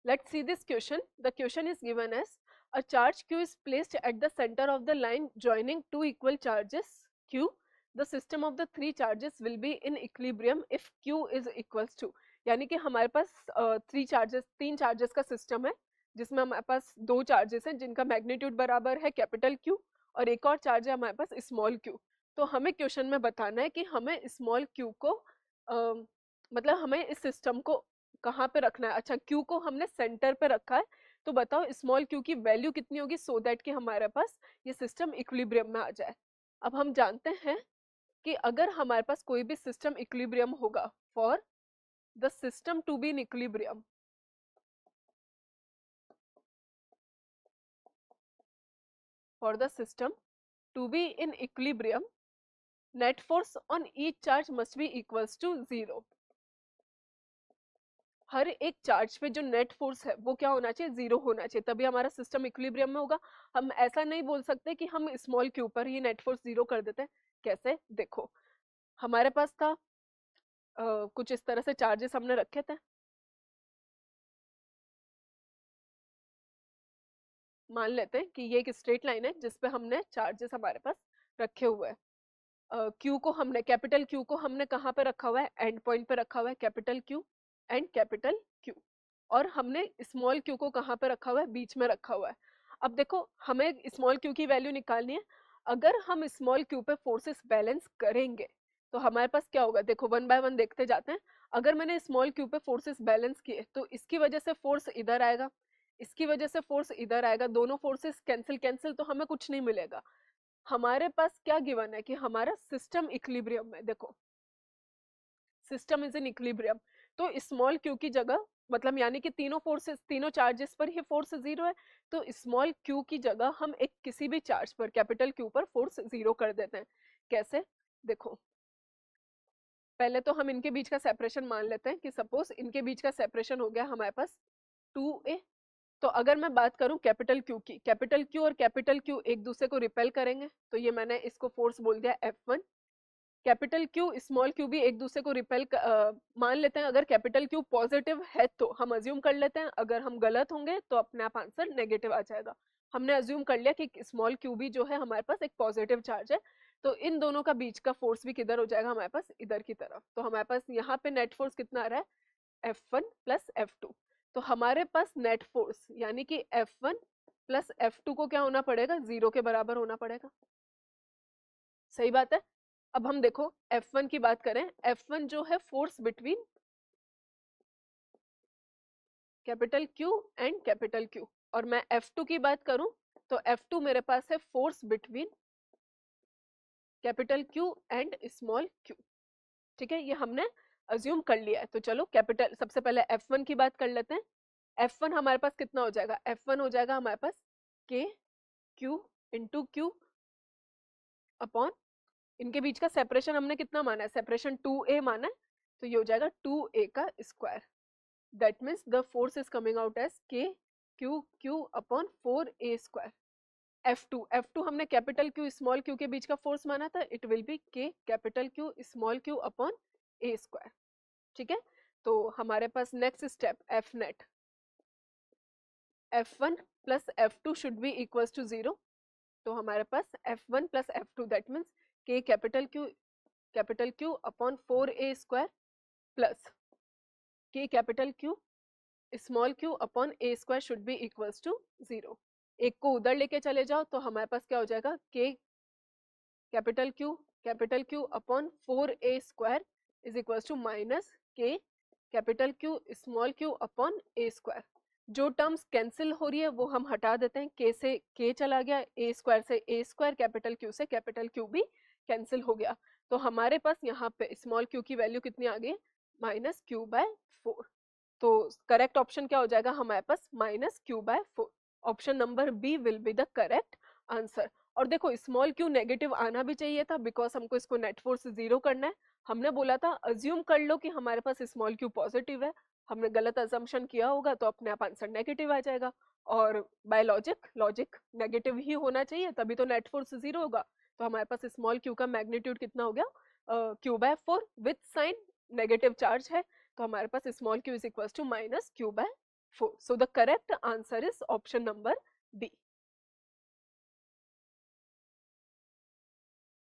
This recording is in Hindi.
Let's see this question. The question is given as a charge q is placed at the center of the line joining two equal charges q. The system of the three charges will be in equilibrium if q is equals to, यानी कि हमारे पास तीन चार्जेस का सिस्टम है जिसमें हमारे पास दो चार्जेस हैं जिनका मैग्नीट्यूड बराबर है कैपिटल क्यू और एक और चार्ज है हमारे पास स्मॉल क्यू. तो हमें क्वेश्चन में बताना है कि हमें स्मॉल क्यू को मतलब हमें इस सिस्टम को कहाँ पे रखना है. अच्छा, क्यू को हमने सेंटर पे रखा है, तो बताओ स्मॉल क्यू की वैल्यू कितनी होगी सो दैट कि हमारे पास ये सिस्टम इक्विलिब्रियम में आ जाए. अब हम जानते हैं कि अगर हमारे पास कोई भी सिस्टम इक्विलिब्रियम होगा, for the system to be in equilibrium, for the system to be in equilibrium, net force on each charge must be equals to 0. हर एक चार्ज पे जो नेट फोर्स है वो क्या होना चाहिए, 0 होना चाहिए, तभी हमारा सिस्टम इक्विलिब्रियम में होगा. हम ऐसा नहीं बोल सकते कि हम स्मॉल क्यू पर ही नेट फोर्स 0 कर देते हैं. कैसे, देखो हमारे पास था कुछ इस तरह से चार्जेस हमने रखे थे. मान लेते हैं कि ये एक स्ट्रेट लाइन है जिसपे हमने चार्जेस हमारे पास रखे हुए हैं. क्यू को हमने कैपिटल क्यू को हमने कहाँ पे रखा हुआ है, एंड पॉइंट पे रखा हुआ है, capital Q and capital Q. और हमने स्मॉल क्यू को कहाँ पे रखा हुआ है, बीच में रखा हुआ है. अब देखो हमें स्मॉल क्यू की वैल्यू निकालनी है. अगर हम स्मॉल क्यू पे फोर्सेस बैलेंस करेंगे तो हमारे पास क्या होगा, देखो वन बाय वन देखते जाते हैं. अगर मैंने स्मॉल क्यू पे फोर्सेस बैलेंस किए तो इसकी वजह से फोर्स इधर आएगा, इसकी वजह से फोर्स इधर आएगा, दोनों फोर्सेस कैंसिल कैंसिल, तो हमें कुछ नहीं मिलेगा. हमारे पास क्या गिवन है कि हमारा सिस्टम इक्विलिब्रियम में, देखो सिस्टम इज इन इक्विलिब्रियम, तो स्मॉल क्यू की जगह मतलब यानी कि तीनों फोर्सेस तीनों चार्जेस पर ही फोर्स 0 है, तो स्मॉल क्यू की जगह हम एक किसी भी चार्ज पर कैपिटल क्यू पर फोर्स 0 कर देते हैं. कैसे, देखो पहले तो हम इनके बीच का सेपरेशन मान लेते हैं कि सपोज इनके बीच का सेपरेशन हो गया हमारे पास 2a. तो अगर मैं बात करूं कैपिटल क्यू की, कैपिटल क्यू और कैपिटल क्यू एक दूसरे को रिपेल करेंगे, तो ये मैंने इसको फोर्स बोल दिया F1. Capital Q small Q भी एक दूसरे को रिपेल मान लेते हैं. अगर कैपिटल क्यू पॉजिटिव है तो हम अज्यूम कर लेते हैं, अगर हम गलत होंगे तो अपने आप आंसर नेगेटिव आ जाएगा. हमने अज्यूम कर लिया कि स्मॉल क्यू भी जो है हमारे पास एक पॉजिटिव चार्ज है, तो इन दोनों का बीच का फोर्स भी किधर हो जाएगा हमारे पास, इधर की तरफ. तो हमारे पास यहाँ पे नेट फोर्स कितना आ रहा है, F1 प्लस F2. तो हमारे पास नेट फोर्स यानी कि F1 प्लस F2 को क्या होना पड़ेगा, 0 के बराबर होना पड़ेगा. सही बात है. अब हम देखो F1 की बात करें, F1 जो है force between capital Q and capital Q, और मैं F2 की बात करूं तो F2 मेरे पास है force between capital Q and small q. ठीक है, ये हमने अज्यूम कर लिया है. तो चलो कैपिटल सबसे पहले F1 की बात कर लेते हैं. F1 हमारे पास कितना हो जाएगा, F1 हो जाएगा हमारे पास K Q into Q upon, इनके बीच का सेपरेशन हमने कितना माना है, सेपरेशन 2a माना है, तो ये हो जाएगा 2a का square. That means the force is coming out as k q q upon 4a square. F2 हमने कैपिटल Q स्मॉल q के बीच का फोर्स माना था, it will be k capital Q small q upon a square. ठीक है, तो हमारे पास next step F net, F1 plus F2 should be equals to 0. तो हमारे पास F1 plus F2 that means k capital Q upon 4a square plus k capital Q small q upon a square should be equals to 0. एक को उधर लेके चले जाओ तो हमारे पास क्या हो जाएगा, k capital Q upon 4a square is equals to minus k capital Q small q upon a square. जो टर्म्स कैंसिल हो रही है वो हम हटा देते हैं, k से k चला गया, a स्क्वायर से a स्क्वायर, कैपिटल Q से कैपिटल Q भी कैंसिल हो गया. तो हमारे पास यहाँ पे स्मॉल q की वैल्यू कितनी आ गई, माइनस q/4. तो करेक्ट ऑप्शन क्या हो जाएगा हमारे पास, minus q/4. Option number B will be the correct answer. और देखो स्मॉल q नेगेटिव आना भी चाहिए था बिकॉज हमको इसको नेट फोर्स 0 करना है. हमने बोला था अज्यूम कर लो कि हमारे पास स्मॉल q पॉजिटिव है, हमने गलत अजम्पशन किया होगा तो अपने आप आंसर नेगेटिव आ जाएगा. और बाय लॉजिक नेगेटिव ही होना चाहिए तभी तो नेट फोर्स 0 होगा. तो हमारे पास स्मॉल q का मैग्नीट्यूड कितना हो गया, q/4 with sign negative charge है, तो हमारे पास small q is equal to minus q/4. 4. So the correct answer is option number B.